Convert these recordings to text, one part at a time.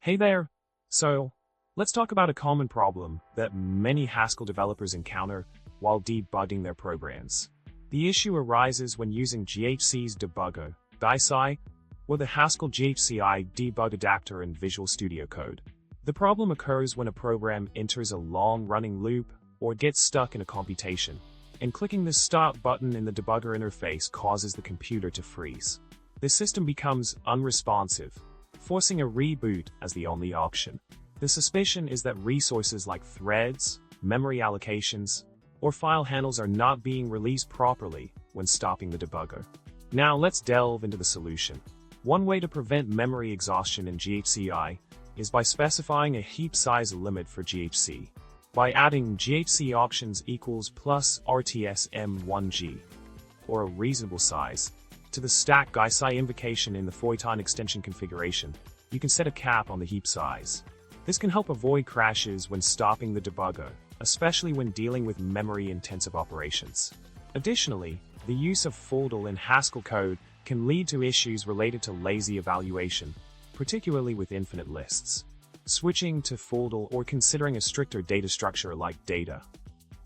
Hey there! So, let's talk about a common problem that many Haskell developers encounter while debugging their programs. The issue arises when using GHC's debugger, GHCi, or the Haskell GHCi debug adapter in Visual Studio Code. The problem occurs when a program enters a long-running loop or gets stuck in a computation, and clicking the Stop button in the debugger interface causes the computer to freeze. The system becomes unresponsive, forcing a reboot as the only option. The suspicion is that resources like threads, memory allocations, or file handles are not being released properly when stopping the debugger. Now let's delve into the solution. One way to prevent memory exhaustion in GHCi is by specifying a heap size limit for GHC. By adding GHC options equals plus RTSM1G, or a reasonable size, to the Stack GHCi invocation in the Photon extension configuration, you can set a cap on the heap size. This can help avoid crashes when stopping the debugger, especially when dealing with memory-intensive operations. Additionally, the use of foldle in Haskell code can lead to issues related to lazy evaluation, particularly with infinite lists. Switching to foldle or considering a stricter data structure like data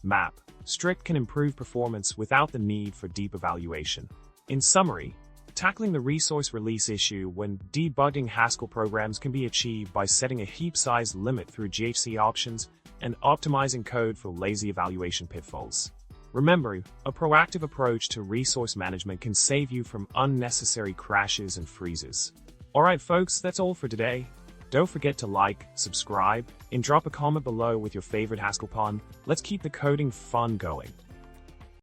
map strict can improve performance without the need for deep evaluation. In summary, tackling the resource release issue when debugging Haskell programs can be achieved by setting a heap size limit through GHC options and optimizing code for lazy evaluation pitfalls. Remember, a proactive approach to resource management can save you from unnecessary crashes and freezes. Alright folks, that's all for today. Don't forget to like, subscribe, and drop a comment below with your favorite Haskell pun. Let's keep the coding fun going.